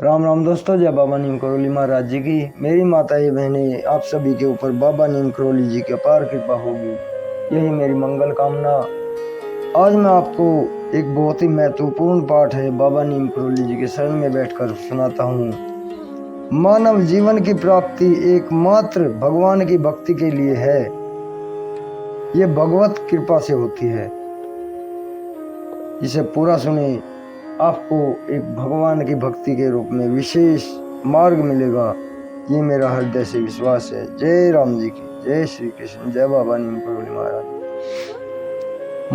राम राम दोस्तों, जय बाबा नीम करोली महाराज जी की। मेरी माताएं बहनें, आप सभी के ऊपर बाबा नीम करोली जी की अपार कृपा होगी, यही मेरी मंगल कामना। आज मैं आपको एक बहुत ही महत्वपूर्ण पाठ है बाबा नीम करोली जी के शरण में बैठकर सुनाता हूँ। मानव जीवन की प्राप्ति एकमात्र भगवान की भक्ति के लिए है। ये भगवत कृपा से होती है। इसे पूरा सुने, आपको एक भगवान की भक्ति के रूप में विशेष मार्ग मिलेगा, ये मेरा हृदय से विश्वास है। जय राम जी की, जय श्री कृष्ण, जय बाबा नीम करोली महाराज।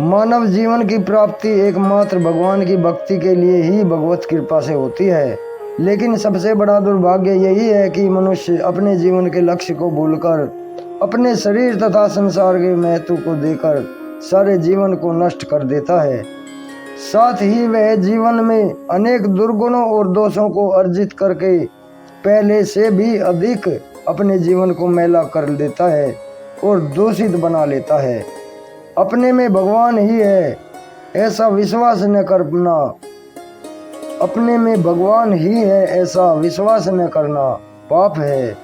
मानव जीवन की प्राप्ति एकमात्र भगवान की भक्ति के लिए ही भगवत कृपा से होती है। लेकिन सबसे बड़ा दुर्भाग्य यही है कि मनुष्य अपने जीवन के लक्ष्य को भूलकर, अपने शरीर तथा संसार के महत्व को देकर सारे जीवन को नष्ट कर देता है। साथ ही वह जीवन में अनेक दुर्गुणों और दोषों को अर्जित करके पहले से भी अधिक अपने जीवन को मैला कर देता है और दूषित बना लेता है। अपने में भगवान ही है ऐसा विश्वास न करना, अपने में भगवान ही है ऐसा विश्वास न करना पाप है।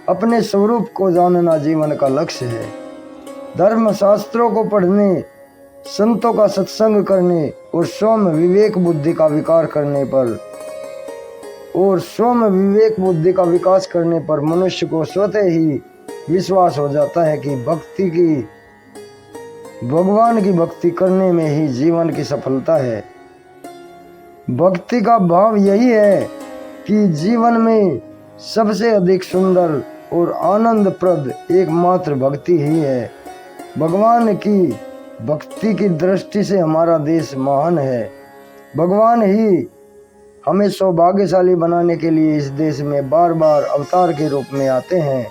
अपने स्वरूप को जानना जीवन का लक्ष्य है। धर्म शास्त्रों को पढ़ने, संतों का सत्संग करने और स्वयं विवेक बुद्धि का विकास करने पर मनुष्य को स्वतः ही विश्वास हो जाता है कि भगवान की भक्ति करने में ही जीवन की सफलता है। भक्ति का भाव यही है कि जीवन में सबसे अधिक सुंदर और आनंदप्रद एकमात्र भक्ति ही है। भगवान की भक्ति की दृष्टि से हमारा देश महान है। भगवान ही हमें सौभाग्यशाली बनाने के लिए इस देश में बार बार अवतार के रूप में आते हैं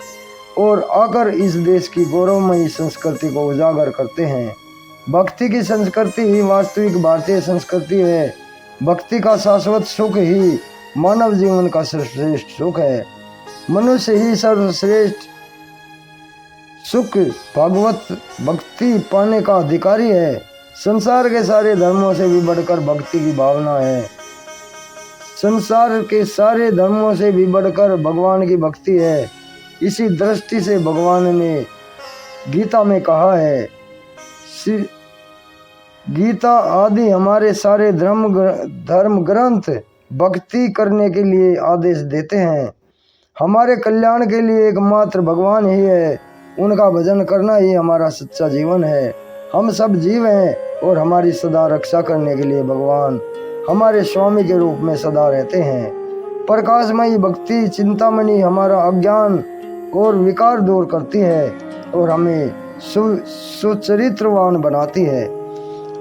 और आकर इस देश की गौरवमयी संस्कृति को उजागर करते हैं। भक्ति की संस्कृति ही वास्तविक भारतीय संस्कृति है। भक्ति का शाश्वत सुख ही मानव जीवन का सर्वश्रेष्ठ सुख है। मनुष्य ही सर्वश्रेष्ठ सुख भगवत भक्ति पाने का अधिकारी है। संसार के सारे धर्मों से भी बढ़कर भक्ति की भावना है। संसार के सारे धर्मों से भी बढ़कर भगवान की भक्ति है। इसी दृष्टि से भगवान ने गीता में कहा है, गीता आदि हमारे सारे धर्म ग्रंथ भक्ति करने के लिए आदेश देते हैं। हमारे कल्याण के लिए एकमात्र भगवान ही है। उनका भजन करना ही हमारा सच्चा जीवन है। हम सब जीव हैं और हमारी सदा रक्षा करने के लिए भगवान हमारे स्वामी के रूप में सदा रहते हैं। प्रकाशमयी भक्ति चिंतामणि हमारा अज्ञान और विकार दूर करती है और हमें सुचरित्रवान बनाती है।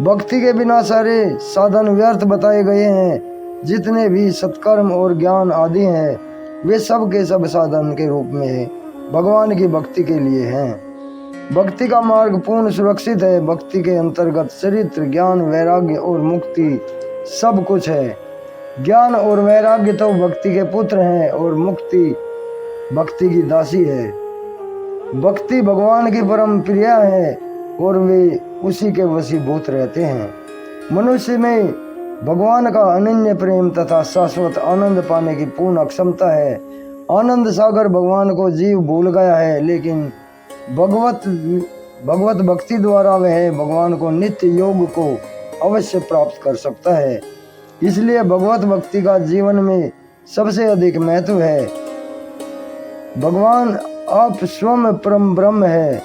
भक्ति के बिना सारे साधन व्यर्थ बताए गए हैं। जितने भी सत्कर्म और ज्ञान आदि हैं, वे सब के सब साधन के रूप में भगवान की भक्ति के लिए हैं। भक्ति का मार्ग पूर्ण सुरक्षित है। भक्ति के अंतर्गत चरित्र, ज्ञान, वैराग्य और मुक्ति सब कुछ है। ज्ञान और वैराग्य तो भक्ति के पुत्र हैं और मुक्ति भक्ति की दासी है। भक्ति भगवान की परम प्रिया है और वे उसी के वशीभूत रहते हैं। मनुष्य में भगवान का अनन्य प्रेम तथा शाश्वत आनंद पाने की पूर्ण क्षमता है। आनंद सागर भगवान को जीव भूल गया है, लेकिन भगवत भक्ति द्वारा वह भगवान को नित्य योग को अवश्य प्राप्त कर सकता है। इसलिए भगवत भक्ति का जीवन में सबसे अधिक महत्व है। भगवान आप स्वयं परम ब्रह्म है,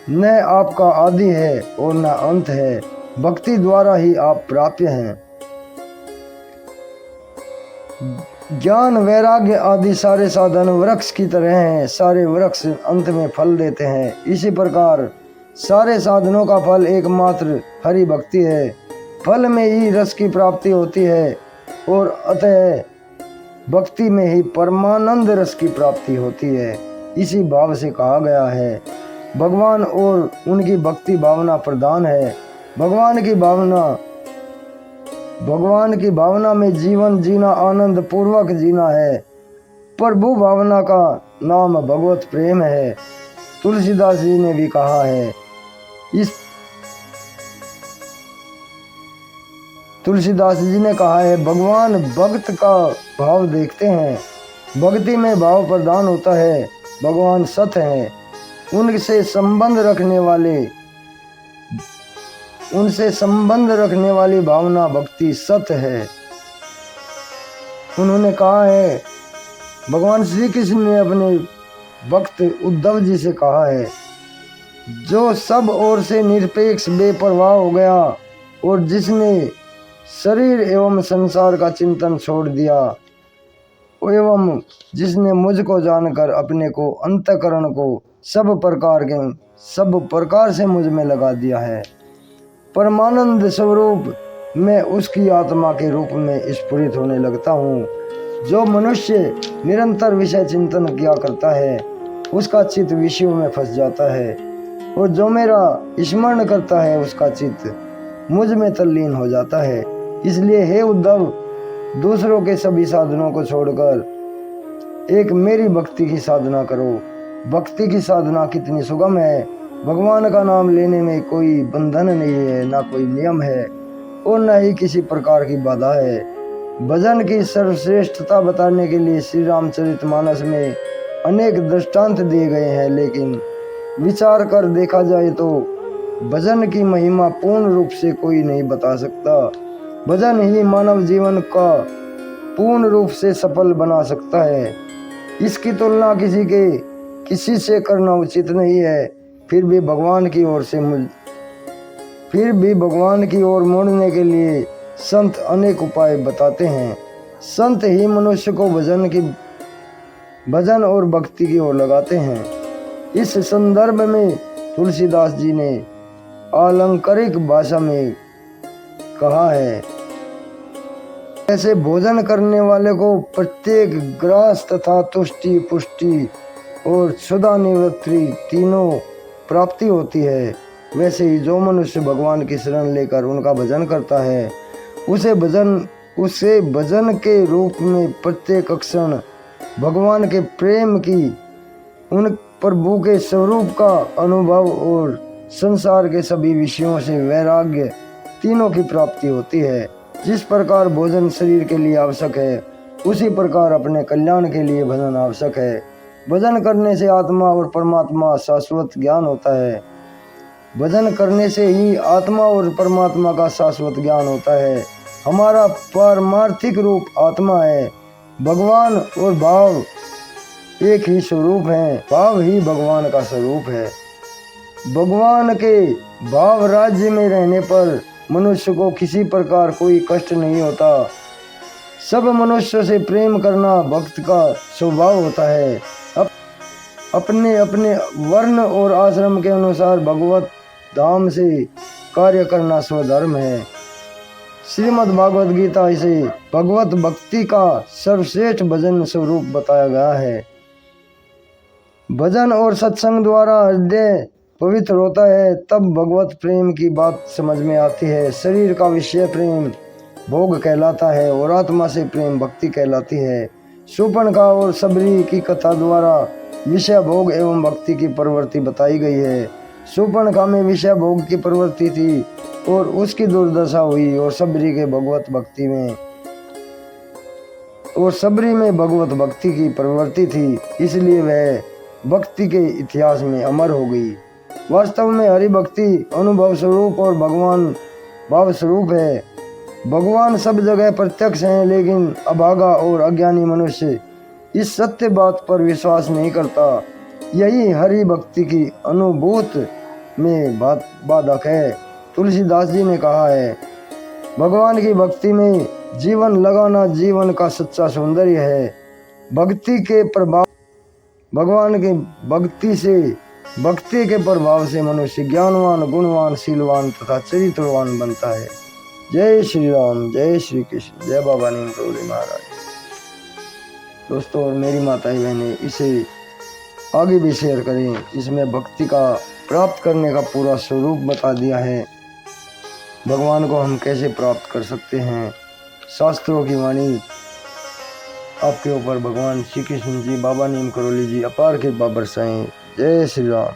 न आपका आदि है और न अंत है। भक्ति द्वारा ही आप प्राप्य हैं। ज्ञान, वैराग्य आदि सारे साधन वृक्ष की तरह हैं। सारे वृक्ष अंत में फल देते हैं। इसी प्रकार सारे साधनों का फल एकमात्र हरि भक्ति है। फल में ही रस की प्राप्ति होती है और अतः भक्ति में ही परमानंद रस की प्राप्ति होती है। इसी भाव से कहा गया है, भगवान और उनकी भक्ति भावना प्रधान है। भगवान की भावना में जीवन जीना आनंद पूर्वक जीना है। प्रभु भावना का नाम भगवत प्रेम है। तुलसीदास जी ने भी कहा है, तुलसीदास जी ने कहा है, भगवान भक्त का भाव देखते हैं, भक्ति में भाव प्रदान होता है, भगवान सत हैं, उनसे संबंध रखने वाली भावना भक्ति सत है। उन्होंने कहा है, भगवान श्री कृष्ण ने अपने भक्त उद्धव जी से कहा है, जो सब ओर से निरपेक्ष बेपरवाह हो गया और जिसने शरीर एवं संसार का चिंतन छोड़ दिया एवं जिसने मुझको जानकर अपने को अंतःकरण को सब प्रकार से मुझ में लगा दिया है, परमानंद स्वरूप मैं उसकी आत्मा के रूप में स्फुरित होने लगता हूँ। जो मनुष्य निरंतर विषय चिंतन किया करता है उसका चित्त विषयों में फंस जाता है, और जो मेरा स्मरण करता है उसका चित्त मुझ में तल्लीन हो जाता है। इसलिए हे उद्धव, दूसरों के सभी साधनों को छोड़कर एक मेरी भक्ति की साधना करो। भक्ति की साधना कितनी सुगम है। भगवान का नाम लेने में कोई बंधन नहीं है, ना कोई नियम है और न ही किसी प्रकार की बाधा है। भजन की सर्वश्रेष्ठता बताने के लिए श्री रामचरितमानस में अनेक दृष्टांत दिए गए हैं, लेकिन विचार कर देखा जाए तो भजन की महिमा पूर्ण रूप से कोई नहीं बता सकता। भजन ही मानव जीवन का पूर्ण रूप से सफल बना सकता है। इसकी तुलना किसी से करना उचित नहीं है। फिर भी भगवान की ओर मुड़ने के लिए संत अनेक उपाय बताते हैं। संत ही मनुष्य को भजन और भक्ति की ओर लगाते हैं। इस संदर्भ में तुलसीदास जी ने अलंकारिक भाषा में कहा है, ऐसे भोजन करने वाले को प्रत्येक ग्रास तथा तुष्टि पुष्टि और क्षुधा निवृत्ति तीनों प्राप्ति होती है, वैसे ही जो मनुष्य भगवान की शरण लेकर उनका भजन करता है उसे भजन के रूप में प्रत्येक क्षण भगवान के प्रेम की, उन प्रभु के स्वरूप का अनुभव और संसार के सभी विषयों से वैराग्य तीनों की प्राप्ति होती है। जिस प्रकार भोजन शरीर के लिए आवश्यक है, उसी प्रकार अपने कल्याण के लिए भजन आवश्यक है। भजन करने से आत्मा और परमात्मा शाश्वत ज्ञान होता है। भजन करने से ही आत्मा और परमात्मा का शाश्वत ज्ञान होता है। हमारा पारमार्थिक रूप आत्मा है। भगवान और भाव एक ही स्वरूप है, भाव ही भगवान का स्वरूप है। भगवान के भाव राज्य में रहने पर मनुष्य को किसी प्रकार कोई कष्ट नहीं होता। सब मनुष्य से प्रेम करना भक्त का स्वभाव होता है। अपने अपने वर्ण और आश्रम के अनुसार भगवत धाम से कार्य करना स्वधर्म है। श्रीमद् भागवत गीता इसे भगवत भक्ति का सर्वश्रेष्ठ भजन स्वरूप बताया गया है। भजन और सत्संग द्वारा हृदय पवित्र होता है, तब भगवत प्रेम की बात समझ में आती है। शरीर का विषय प्रेम भोग कहलाता है और आत्मा से प्रेम भक्ति कहलाती है। शूर्पणखा और सबरी की कथा द्वारा विषय भोग एवं भक्ति की प्रवृत्ति बताई गई है। शूर्पणखा में विषय भोग की प्रवृत्ति थी और उसकी दुर्दशा हुई, और सबरी में भगवत भक्ति की प्रवृत्ति थी, इसलिए वह भक्ति के इतिहास में अमर हो गई। वास्तव में हरि भक्ति अनुभव स्वरूप और भगवान भाव स्वरूप है। भगवान सब जगह प्रत्यक्ष हैं, लेकिन अभागा और अज्ञानी मनुष्य इस सत्य बात पर विश्वास नहीं करता। यही हरि भक्ति की अनुभूत में बाधक है। तुलसीदास जी ने कहा है, भगवान की भक्ति में जीवन लगाना जीवन का सच्चा सौंदर्य है। भक्ति के प्रभाव से मनुष्य ज्ञानवान, गुणवान, शीलवान तथा चरित्रवान बनता है। जय श्री राम, जय श्री कृष्ण, जय बाबा नीम करोली महाराज। दोस्तों और मेरी माताएं बहनें, इसे आगे भी शेयर करें। इसमें भक्ति का प्राप्त करने का पूरा स्वरूप बता दिया है। भगवान को हम कैसे प्राप्त कर सकते हैं, शास्त्रों की वाणी आपके ऊपर भगवान श्री कृष्ण जी, बाबा नीम करोली जी अपार कृपा बरसाएं। जय श्री राम।